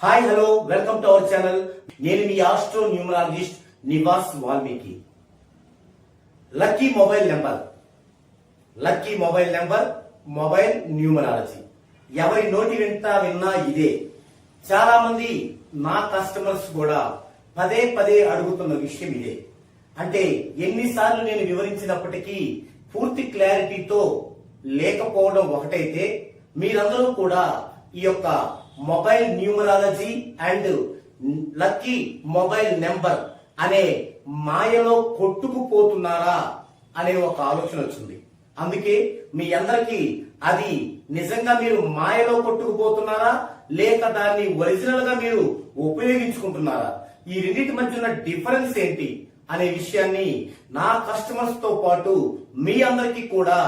Hi hello welcome to our channel. నేను మీ astro numerologist Nivas Valmiki. Lucky mobile number mobile numerology ఎవరి నోటి వెంట విన్నా ఇదే. చాలా మంది నా కస్టమర్స్ కూడా పదే పదే అడుగుతున్న విషయం ఇదే. అంటే ఎన్నిసార్లు నేను వివరించినప్పటికీ పూర్తి క్లారిటీతో లేకపోవడం ఒకటైతే, మీరందరూ కూడా ఈ యొక్క mobile numerology and lucky mobile number అనే మాయలో కొట్టుకుపోతున్నారా అనే ఒక ఆలోచన వచ్చింది. అందుకే మీ అందరికీ అది నిజంగా మీరు మాయలో కొట్టుకుపోతున్నారా లేక దాన్ని ఒరిజినల్ గా మీరు ఉపయోగించుకుంటున్నారా, ఈ రెండింటి మధ్య ఉన్న డిఫరెన్స్ ఏంటి అనే విషయాన్ని నా కస్టమర్స్ తో పాటు మీ అందరికీ కూడా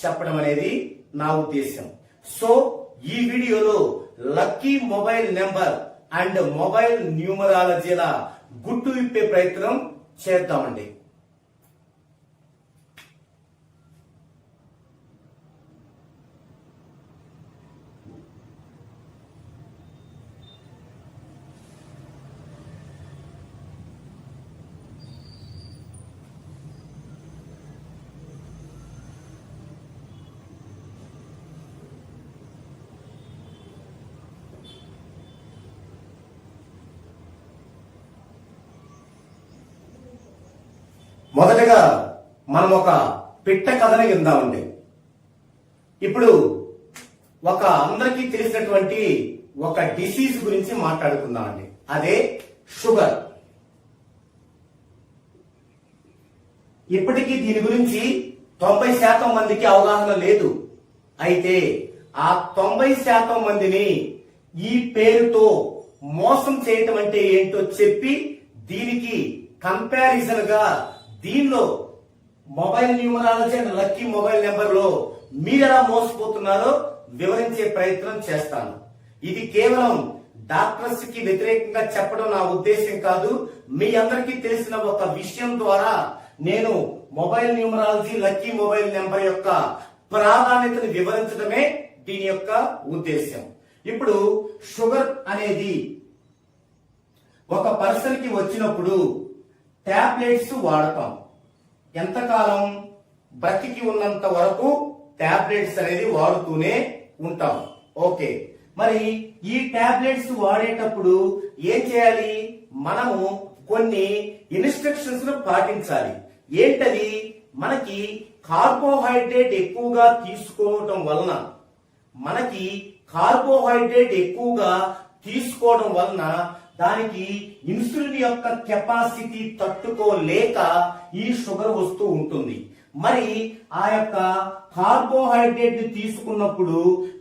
చెప్పడం అనేది నా ఉద్దేశం. సో ఈ వీడియోలో lucky mobile number and mobile న్యూమరాలజీల గుట్టు విప్పే ప్రయత్నం చేద్దామండి. మొదటగా మనం ఒక పిట్ట కథని విందామండి. ఇప్పుడు ఒక అందరికీ తెలిసినటువంటి ఒక డిసీజ్ గురించి మాట్లాడుకుందామండి. అదే షుగర్. ఇప్పటికీ దీని గురించి 90% మందికి అవగాహన లేదు. అయితే ఆ 90% మందిని ఈ పేరుతో మోసం చేయటం అంటే ఏంటో చెప్పి, దీనికి కంపారిజన్ గా దీనిలో mobile numerology and lucky mobile number లో మీరు ఎలా మోసపోతున్నారో వివరించే ప్రయత్నం చేస్తాను. ఇది కేవలం డాక్టర్స్ కి వ్యతిరేకంగా చెప్పడం నా ఉద్దేశం కాదు. మీ అందరికీ తెలిసిన ఒక విషయం ద్వారా నేను mobile numerology lucky mobile number యొక్క ప్రాధాన్యతను వివరించడమే దీని యొక్క ఉద్దేశం. ఇప్పుడు షుగర్ అనేది ఒక పర్సన్ కి వచ్చినప్పుడు టాబ్లెట్స్ వాడతాం. ఎంతకాలం? బ్రతికి ఉన్నంత వరకు టాబ్లెట్స్ అనేది వాడుతూనే ఉంటాం. ఓకే, మరి ఈ టాబ్లెట్స్ వాడేటప్పుడు ఏం చేయాలి? మనము కొన్ని ఇన్స్ట్రక్షన్స్ ను పాటించాలి. ఏంటది? మనకి కార్బోహైడ్రేట్ ఎక్కువగా తీసుకోవటం వలన దానికి ఇన్సులిన్ యొక్క కెపాసిటీ తట్టుకోలేక ఈ షుగర్ వస్తూ ఉంటుంది. మరి ఆ యొక్క కార్బోహైడ్రేట్ ని తీసుకున్నప్పుడు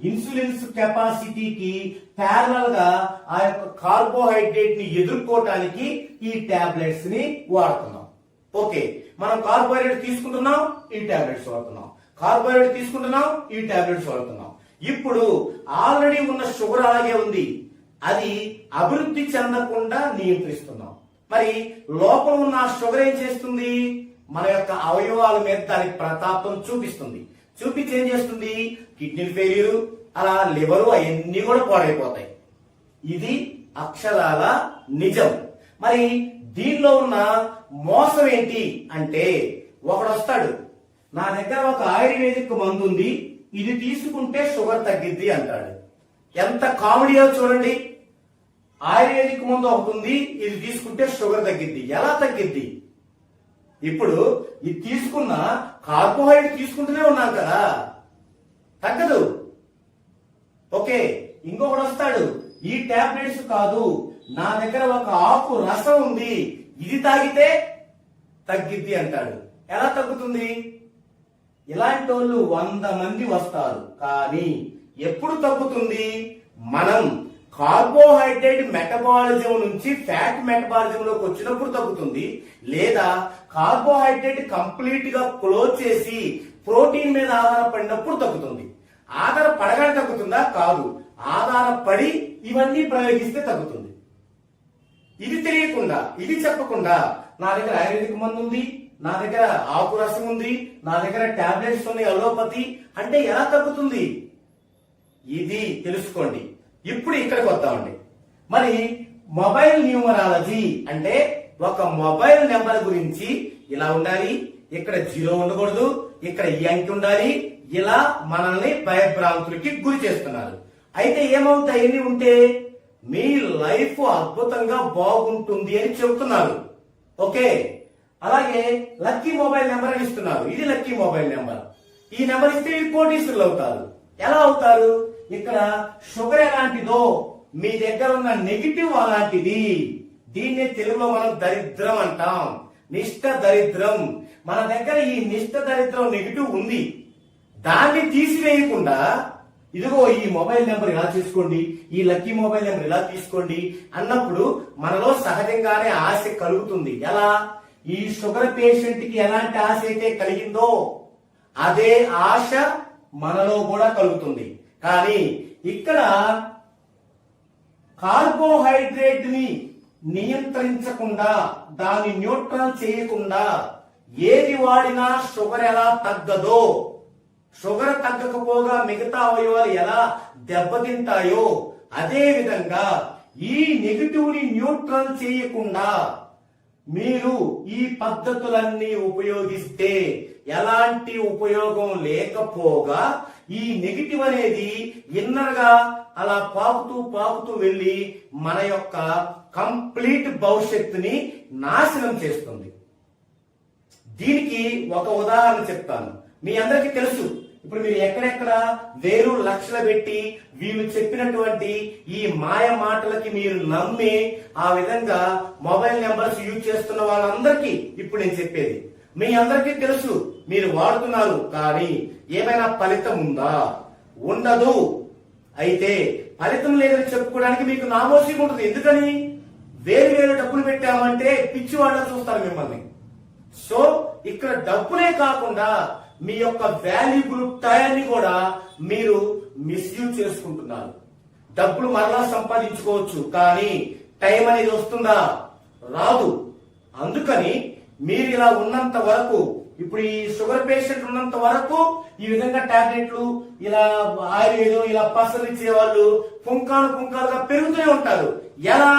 ఇన్సులిన్స్ కెపాసిటీకి ప్యారలల్ గా ఆ యొక్క కార్బోహైడ్రేట్ ని ఎదుర్కోవటానికి ఈ టాబ్లెట్స్ ని వాడుతున్నాం. ఓకే, మనం కార్బోహైడ్రేట్ తీసుకుంటున్నాం, ఈ టాబ్లెట్స్ వాడుతున్నాం. కార్బోహైడ్రేట్ తీసుకుంటున్నాం, ఈ టాబ్లెట్స్ వాడుతున్నాం. ఇప్పుడు ఆల్రెడీ ఉన్న షుగర్ అలాగే ఉంది, అది అభివృద్ధి చెందకుండా నియంత్రిస్తున్నాం. మరి లోపల ఉన్న షుగర్ ఏం చేస్తుంది? మన యొక్క అవయవాల మీద దానికి ప్రతాపం చూపిస్తుంది. చూపించి ఏం చేస్తుంది? కిడ్నీ ఫెయిల్యూర్, అలా లివరు, అవన్నీ కూడా పాడైపోతాయి. ఇది అక్షరాల నిజం. మరి దీనిలో ఉన్న మోసం ఏంటి అంటే, ఒకడు వస్తాడు, నా దగ్గర ఒక ఆయుర్వేదిక్ మందు ఉంది, ఇది తీసుకుంటే షుగర్ తగ్గిద్ది అంటాడు. ఎంత కామెడీయో చూడండి. ఆయుర్వేదిక్ మందు ఒకటి ఉంది, ఇది తీసుకుంటే షుగర్ తగ్గిద్ది. ఎలా తగ్గిద్ది? ఇప్పుడు ఇది తీసుకున్న కార్బోహైడ్రేట్ తీసుకుంటూనే ఉన్నాం కదా, తగ్గదు. ఓకే, ఇంకొకటి వస్తాడు, ఈ టాబ్లెట్స్ కాదు, నా దగ్గర ఒక ఆకు రసం ఉంది, ఇది తాగితే తగ్గిద్ది అంటాడు. ఎలా తగ్గుతుంది? ఇలాంటి వాళ్ళు 100 మంది వస్తారు, కానీ ఎప్పుడు తగ్గుతుంది? మనం కార్బోహైడ్రేట్ మెటబాలిజం నుంచి ఫ్యాట్ మెటబాలిజం లోకి వచ్చినప్పుడు తగ్గుతుంది, లేదా కార్బోహైడ్రేట్ కంప్లీట్ గా క్లోజ్ చేసి ప్రోటీన్ మీద ఆధారపడినప్పుడు తగ్గుతుంది. ఆధారపడగానే తగ్గుతుందా? కాదు, ఆధారపడి ఇవన్నీ ప్రయోగిస్తే తగ్గుతుంది. ఇది తెలియకుండా, ఇది చెప్పకుండా, నా దగ్గర ఆయుర్వేదిక్ మందు ఉంది, నా దగ్గర ఆకు రసం ఉంది, నా దగ్గర టాబ్లెట్స్ ఉన్నాయి, అలోపతి అంటే ఎలా తగ్గుతుంది? ఇది తెలుసుకోండి. ఇప్పుడు ఇక్కడికి వద్దామండి. మరి మొబైల్ న్యూమరాలజీ అంటే ఒక మొబైల్ నెంబర్ గురించి ఇలా ఉండాలి, ఇక్కడ 0 ఉండకూడదు, ఇక్కడ ఈ అంకె ఉండాలి, ఇలా మనల్ని భయభ్రాంతులకి గురి చేస్తున్నారు. అయితే ఏమవుతాయి ఎన్ని ఉంటే మీ లైఫ్ అద్భుతంగా బాగుంటుంది అని చెబుతున్నారు. ఓకే, అలాగే లక్కీ మొబైల్ నెంబర్ అని ఇస్తున్నారు. ఇది లక్కీ మొబైల్ నెంబర్. ఈ నెంబర్ ఇస్తే మీరు కోటీశ్వరులు అవుతారు. ఎలా అవుతారు? ఇక్కడ షుగర్ ఎలాంటిదో మీ దగ్గర ఉన్న నెగిటివ్ అలాంటిది. దీన్నే తెలుగులో మనం దరిద్రం అంటాం, నిష్ట దరిద్రం. మన దగ్గర ఈ నిష్ట దరిద్రం నెగిటివ్ ఉంది, దాన్ని తీసివేయకుండా ఇదిగో ఈ మొబైల్ నెంబర్ ఇలా తీసుకోండి, ఈ లక్కీ మొబైల్ నెంబర్ ఇలా తీసుకోండి అన్నప్పుడు మనలో సహజంగానే ఆశ కలుగుతుంది. ఎలా? ఈ షుగర్ పేషెంట్ కి ఎలాంటి ఆశ అయితే కలిగిందో అదే ఆశ మనలో కూడా కలుగుతుంది. కానీ ఇక్కడ కార్బోహైడ్రేట్ ని నియంత్రించకుండా, దాన్ని న్యూట్రల్ చేయకుండా ఏది వాడినా షుగర్ ఎలా తగ్గదో, షుగర్ తగ్గకపోగా మిగతా అవయవాలు ఎలా దెబ్బతింటాయో అదే విధంగా ఈ నెగిటివ్ ని న్యూట్రల్ చేయకుండా మీరు ఈ పద్ధతులన్నీ ఉపయోగిస్తే ఎలాంటి ఉపయోగం లేకపోగా ఈ నెగిటివ్ అనేది ఇన్నర్ గా అలా పాకుతూ వెళ్లి మన యొక్క కంప్లీట్ భవిష్యత్తుని నాశనం చేస్తుంది. దీనికి ఒక ఉదాహరణ చెప్తాను. మీ అందరికీ తెలుసు, ఇప్పుడు మీరు ఎక్కడెక్కడ వేలు లక్షలు పెట్టి వీళ్ళు చెప్పినటువంటి ఈ మాయ మాటలకి మీరు నమ్మి ఆ విధంగా మొబైల్ నెంబర్స్ యూజ్ చేస్తున్న వాళ్ళందరికీ ఇప్పుడు నేను చెప్పేది మీ అందరికీ తెలుసు, మీరు వాడుతున్నారు. కానీ ఏమైనా ఫలితం ఉందా? ఉండదు. అయితే ఫలితం లేదని చెప్పుకోవడానికి మీకు నామోషిగా ఉంటుంది. ఎందుకని? వేరు డబ్బులు పెట్టామంటే పిచ్చి వాళ్ళ చూస్తారు మిమ్మల్ని. సో ఇక్కడ డబ్బులే కాకుండా మీ యొక్క వాల్యుబుల్ టైంని కూడా మీరు మిస్యూజ్ చేసుకుంటున్నారు. డబ్బులు మరలా సంపాదించుకోవచ్చు, కానీ టైం అనేది వస్తుందా? రాదు. అందుకని మీరు ఇలా ఉన్నంత వరకు, ఇప్పుడు ఈ షుగర్ పేషెంట్ ఉన్నంత వరకు ఈ విధంగా టాబ్లెట్లు, ఇలా ఆయుర్వేదం, ఇలా పసలు ఇచ్చేవాళ్ళు పుంకాలుగా పెరుగుతూనే ఉంటారు. ఎలా?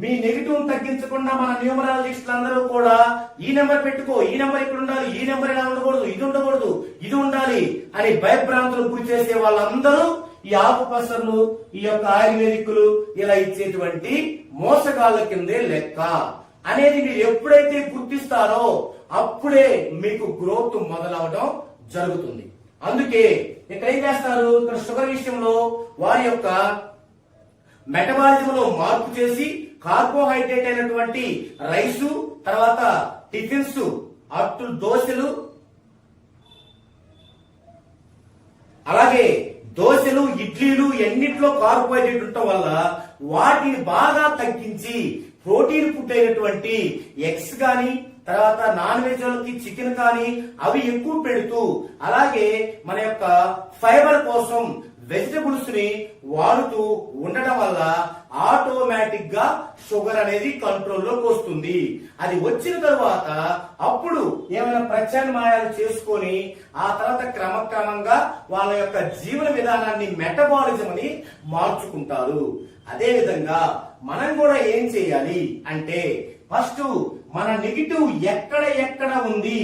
మీ నెగిటివ్ తగ్గించకుండా మన న్యూమరాలజిస్టులు అందరూ కూడా ఈ నెంబర్ పెట్టుకో, ఈ నెంబర్ ఇక్కడ ఉండాలి, ఈ నెంబర్ ఇలా ఉండకూడదు, ఇది ఉండకూడదు, ఇది ఉండాలి అని భయభ్రాంతులు గురి చేసే వాళ్ళందరూ ఈ ఆకుపసర్లు, ఈ యొక్క ఆయుర్వేదికులు ఇలా ఇచ్చేటువంటి మోసగాళ్ళ కిందే లెక్క అనేది మీరు ఎప్పుడైతే గుర్తిస్తారో అప్పుడే మీకు గ్రోత్ మొదలవడం జరుగుతుంది. అందుకే ఇక్కడ ఏం చేస్తారు? ఇక్కడ షుగర్ విషయంలో వారి యొక్క మెటబాలిజం లో మార్పు చేసి కార్బోహైడ్రేట్ అయినటువంటి రైసు, తర్వాత టిఫిన్స్, అట్లు దోశలు, అలాగే దోశలు, ఇడ్లీలు ఎన్నిట్లో కార్బోహైడ్రేట్ ఉండటం వల్ల వాటిని బాగా తగ్గించి ప్రోటీన్ ఫుడ్ అయినటువంటి ఎగ్స్ గాని, తర్వాత నాన్ వెజ్ వాళ్ళకి చికెన్ కానీ అవి ఎక్కువ పెడుతూ, అలాగే మన యొక్క ఫైబర్ కోసం వెజిటబుల్స్ ని వాడుతూ ఉండటం వల్ల ఆటోమేటిక్ గా షుగర్ అనేది కంట్రోల్లోకి వస్తుంది. అది వచ్చిన తర్వాత అప్పుడు ఏమైనా ప్రత్యామ్నాయాలు చేసుకొని ఆ తర్వాత క్రమక్రమంగా వాళ్ళ యొక్క జీవన విధానాన్ని, మెటబాలిజం అని మార్చుకుంటారు. అదే విధంగా మనం కూడా ఏం చేయాలి అంటే, ఫస్ట్ మన నెగిటివ్ ఎక్కడ ఉంది,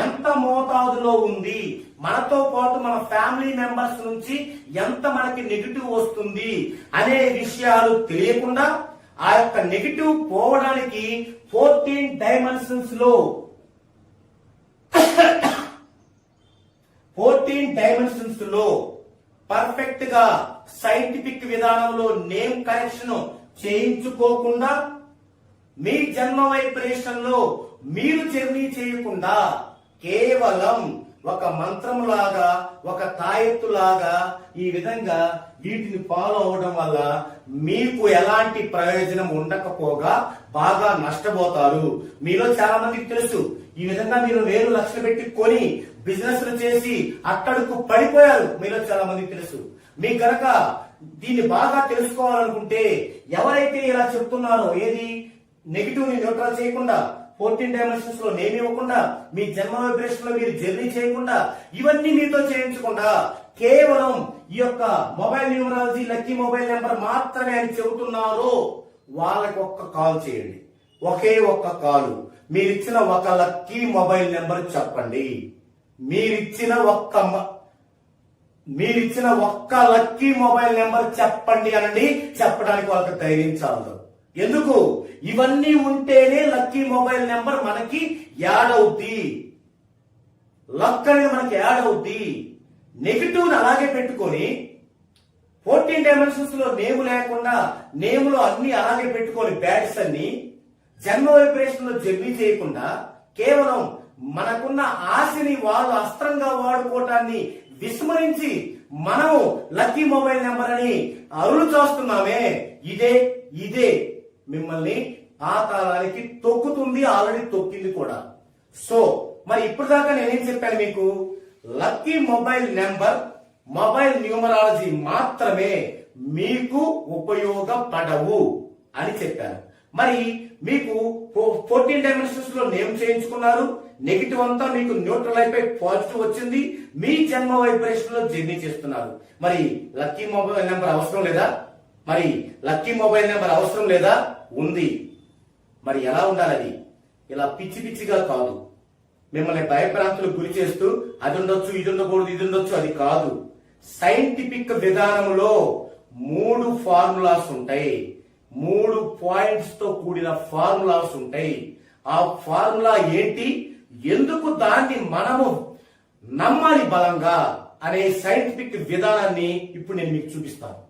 ఎంత మోతాదులో ఉంది, మనతో పాటు మన ఫ్యామిలీ మెంబర్స్ నుంచి ఎంత మనకి నెగిటివ్ వస్తుంది అనే విషయాలు తెలియకుండా ఆ యొక్క నెగిటివ్ పోవడానికి 14 డైమెన్షన్స్ లో 14 డైమెన్షన్స్ లో పర్ఫెక్ట్ గా సైంటిఫిక్ విధానంలో నేమ్ కరెక్షన్ చేయించుకోకుండా, మీ జన్మ వైబ్రేషన్ లో మీరు జర్నీ చేయకుండా కేవలం ఒక మంత్రం లాగా, ఒక తాయెత్తు లాగా ఈ విధంగా వీటిని ఫాలో అవడం వల్ల మీకు ఎలాంటి ప్రయోజనం ఉండకపోగా బాగా నష్టపోతారు. మీలో చాలా మందికి తెలుసు, ఈ విధంగా మీరు వేలు లక్షలు పెట్టి కొని బిజినెస్ చేసి అట్టడుకు పడిపోయారు. మీలో చాలా మందికి తెలుసు. మీకు గనక దీన్ని బాగా తెలుసుకోవాలనుకుంటే, ఎవరైతే ఇలా చెప్తున్నారో, ఏది నెగిటివ్ ని న్యూట్రల్ చేయకుండా, 14 డైమెన్షన్స్ లో నేమ్ ఇవ్వకుండా, మీ జన్మ వైబ్రేషన్ లో మీరు జర్నీ చేయకుండా, ఇవన్నీ మీతో చేయించకుండా కేవలం ఈ యొక్క mobile numerology lucky mobile number మాత్రమే అని చెబుతున్నారో వాళ్ళకి ఒక్క కాల్ చేయండి. ఒకే ఒక్క కాలు. మీరిచ్చిన ఒక లక్కీ మొబైల్ నెంబర్ చెప్పండి. మీరిచ్చిన ఒక్క లక్కీ మొబైల్ నెంబర్ చెప్పండి అనండి. చెప్పడానికి వాళ్ళకి ధైర్యం చాలదు. ఎందుకు? ఇవన్నీ ఉంటేనే లక్కీ మొబైల్ నెంబర్ మనకి యాడ్ అవుద్ది. లక్ అనేది మనకి యాడ్ అవుద్ది. నెగిటివ్ అలాగే పెట్టుకొని 14 డైమెన్షన్స్ లో నేము లేకుండా నేములో అన్ని అలాగే పెట్టుకొని బ్యాట్స్ అన్ని జన్మ వైబ్రేషన్ లో జర్నీ చేయకుండా కేవలం మనకున్న ఆశని వాళ్ళు అస్త్రంగా వాడుకోవటాన్ని విస్మరించి మనం లక్కీ మొబైల్ నెంబర్ అని అరులు చేస్తున్నామే, ఇదే మిమ్మల్ని ఆ కాలానికి తొక్కుతుంది. ఆల్రెడీ తొక్కింది కూడా. సో మరి ఇప్పుడు దాకా నేనేం చెప్పాను మీకు? Lucky mobile number, mobile numerology మాత్రమే మీకు ఉపయోగపడవు అని చెప్పాను. మరి మీకు 14 డైమెన్షన్స్ లో నేమ్ చేయించుకున్నారు. నెగిటివ్ అంతా మీకు న్యూట్రల్ అయిపోయి పాజిటివ్ వచ్చింది. మీ జన్మ వైబ్రేషన్ లో జర్నీ చేస్తున్నారు. మరి లక్కీ మొబైల్ నెంబర్ అవసరం లేదా? లక్కీ మొబైల్ నెంబర్ అవసరం లేదా? ఉంది. మరి ఎలా ఉండాలి అది? ఇలా పిచ్చిగా కాదు. మిమ్మల్ని భయభ్రాంతులకు గురి చేస్తూ అది ఉండొచ్చు, ఇది ఉండకూడదు, ఇది ఉండొచ్చు, అది కాదు. సైంటిఫిక్ విధానంలో 3 ఫార్ములాస్ ఉంటాయి. 3 పాయింట్స్ తో కూడిన ఫార్ములాస్ ఉంటాయి. ఆ ఫార్ములా ఏంటి, ఎందుకు దాన్ని మనము నమ్మాలి బలంగా అనే సైంటిఫిక్ విధానాన్ని ఇప్పుడు నేను మీకు చూపిస్తాను.